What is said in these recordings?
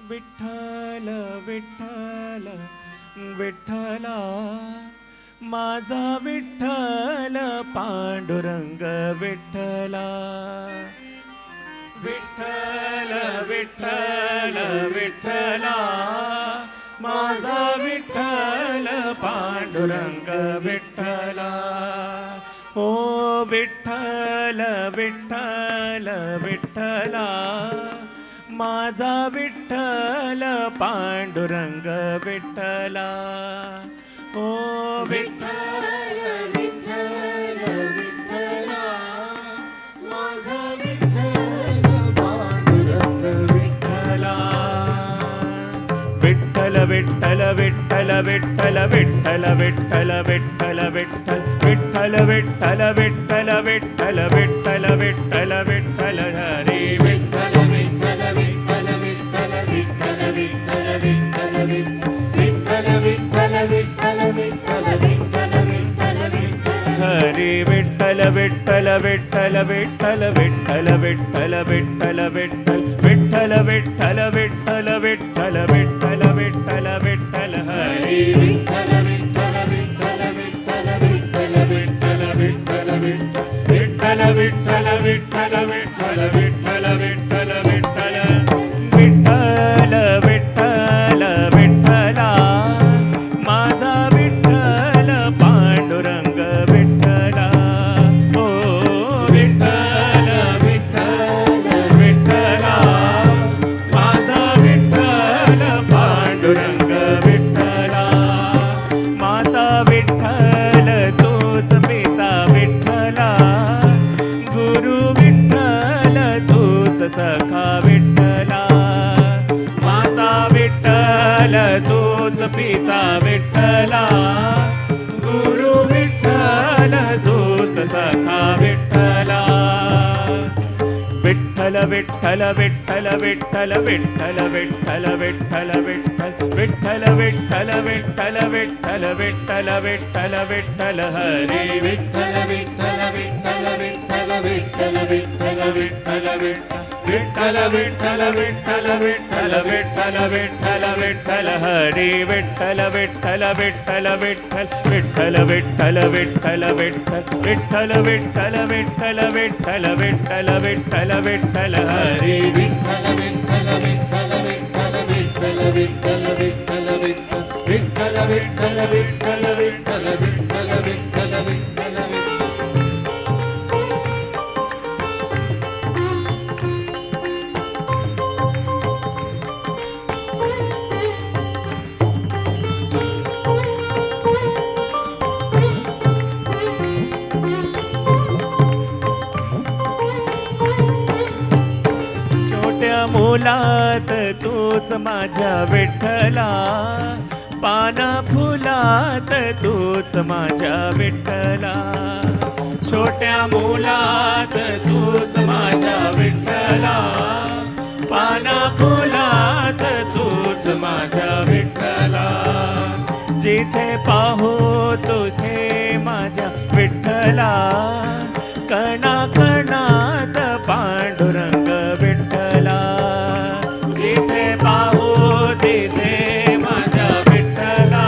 विठ्ठल विठ्ठल विठ्ठला माझा विठ्ठल पांडुरंग विठ्ठला विठ्ठल विठ्ठल विठ्ठला माझा विठ्ठल पांडुरंग विठ्ठला ओ विठ्ठल विठ्ठल विठ्ठला माझा विठ्ठल पांडुरंग विठ्ठला ओ विठ्ठल विठ्ठल विठ्ठला माझा विठ्ठल पांडुरंग विठ्ठला विठ्ठल विठ्ठल विठ्ठल विठ्ठल विठ्ठल विठ्ठल विठ्ठल विठ्ठल विठ्ठल विठ्ठल विठ्ठल विठ्ठल विठ्ठल विठ्ठल हरी विठ्ठल विठ्ठल विठ्ठल विठ्ठल विठ्ठल विठ्ठल विठ्ठल विठ्ठल विठ्ठल विठ्ठल विठ्ठल विठ्ठल विठ्ठल विठ्ठल हरी विठ्ठल विठ्ठल विठ्ठल विठ्ठल विठ्ठल विठ्ठल विठ्ठल विठ्ठल विठ्ठल विठ्ठल विठ्ठल विठ्ठल विठ्ठल विठ्ठल विठ्ठल हरी विठ्ठल विठ्ठल विठ्ठल विठ्ठल विठ्ठल विठ्ठल विठ्ठल विठ्ठल विठ्ठल विठ्ठल विठ्ठल विठ्ठल विठ्ठल विठ्ठल विठ्ठल विठ्ठल विठ्ठला माझा विठ्ठल पांडुरंग विठ्ठला ओ विठ्ठल विठ्ठल विठ्ठला माझा विठ्ठल पांडुरंग विठ्ठला माता विठ्ठल तोच पिता विठ्ठला गुरु विठ्ठल तोच सखा विठ्ठला माता विठ्ठल तोच पिता विठ्ठला गुरु विठ्ठल तोच सखा विठ्ठला विठ्ठल विठ्ठल विठ्ठल विठ्ठल विठ्ठल विठ्ठल विठ्ठल विठ्ठल विठ्ठल विठ्ठल विठ्ठल विठ्ठल विठ्ठल विठ्ठल हरी विठ्ठल विठ्ठल विठ्ठल विठ्ठल विठ्ठल विठ्ठल विठ्ठल विठ्ठल विठ्ठल विठ्ठल विठ्ठल विठ्ठल विठ्ठल विठ्ठल हरी विठ्ठल विठ्ठल विठ्ठल विठ्ठल विठ्ठल विठ्ठल विठ्ठल विठ्ठल विठ्ठल विठ्ठल विठ्ठल विठ्ठल विठ्ठल विठ्ठल हरी विठ्ठल विठ्ठल विठ्ठल विठ्ठल विठ्ठल विठ्ठल विठ्ठल विठ्ठल विठ्ठल विठ्ठल विठ्ठल विठ्ठल विठ्ठल विठ्ठल मुलात तूच माझ्या विठ्ठला पाना फुलात तूच माझ्या विठ्ठला छोट्या मुलात तूच माझ्या विठ्ठला पाना फुलात तूच माझ्या विठ्ठला जिथे पाहू तुथे माझ्या विठ्ठला कणा कणात पांडुरंग विठ्ठला जिथे पाहू तिथे माझ्या विठ्ठला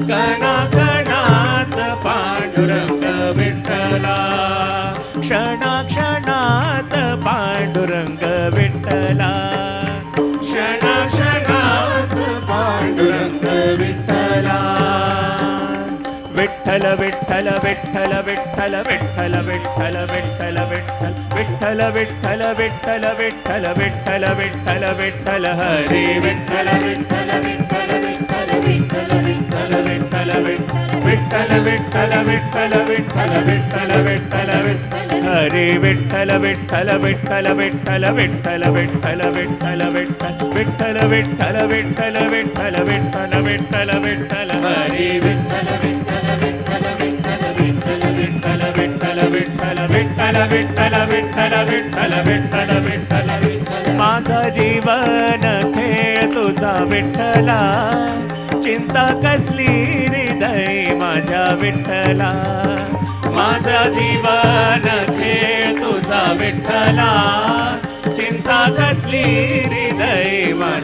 कणा कणात पांडुरंग विठ्ठला क्षणाक्षणात पांडुरंग विठ्ठला क्षणाक्षणात पांडुरंग विठ्ठला विठ्ठल विठ्ठल विठ्ठल विठ्ठल विठ्ठल विठ्ठल विठ्ठल विठ्ठल विठ्ठल विठ्ठल विठ्ठल विठ्ठल विठ्ठल विठ्ठल हरी विठ्ठल विठ्ठल विठ्ठल विठ्ठल विठ्ठल विठ्ठल विठ्ठल विठ्ठल विठ्ठल विठ्ठल विठ्ठल विठ्ठल विठ्ठल हरी विठ्ठल विठ्ठल विठ्ठल विठ्ठल विठ्ठल विठ्ठल विठ्ठल विठ्ठल विठ्ठल विठ्ठल विठ्ठल विठ्ठल विठ्ठल विठ्ठल हरी विठ्ठल विठ्ठल विठ्ठल विठ्ठल विठ्ठल विठ्ठल विठ्ठल विठ्ठल विठ्ठल विठ्ठल विठ्ठल विठ्ठल विठ्ठल विठ्ठल विठ्ठल माझा जीवन खेळ तुझा विठ्ठला चिंता कसली हृदय माझ्या विठ्ठला माझा जीवन खेळ तुझा विठ्ठला चिंता कसली हृदय माझ्या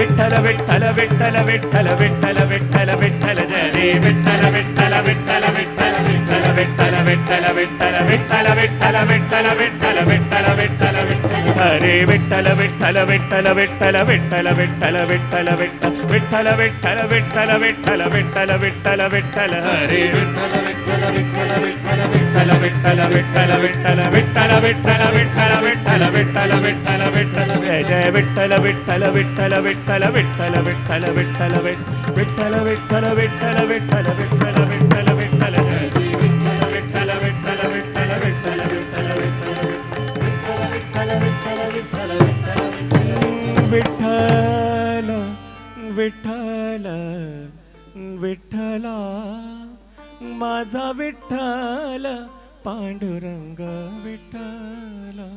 विठ्ठल विठ्ठल विठ्ठल विठ्ठल विठ्ठल विठ्ठल विठ्ठल जय रे विठ्ठल विठ्ठल विठ्ठल विठ्ठल विठ्ठल विठ्ठल विठ्ठल विठ्ठल विठ्ठल विठ्ठल विठ्ठल विठ्ठल विठ्ठल विठ्ठल हरे विठ्ठल विठ्ठल विठ्ठल विठ्ठल विठ्ठल विठ्ठल विठ्ठल विठ्ठल विठ्ठल विठ्ठल विठ्ठल विठ्ठल विठ्ठल विठ्ठल हरे विठ्ठल विठ्ठल विठ्ठल विठ्ठल विठ्ठल विठ्ठल विठ्ठल विठ्ठल विठ्ठल विठ्ठल विठ्ठल विठ्ठल विठ्ठल विठ्ठल विठ्ठल जय जय विठ्ठल विठ्ठल विठ्ठल विठ्ठल विठ्ठल विठ्ठल विठ्ठल विठ्ठल विठ्ठल विठ्ठल विठ्ठल विठ्ठल विठ्ठल विठ्ठल जय विठ्ठल विठ्ठल विठ्ठल विठ्ठल विठ्ठल विठ्ठल विठ्ठल विठ्ठल विठ्ठल विठ्ठल विठ्ठल विठ्ठला माझा विठ्ठल पांडुरंग विठ्ठला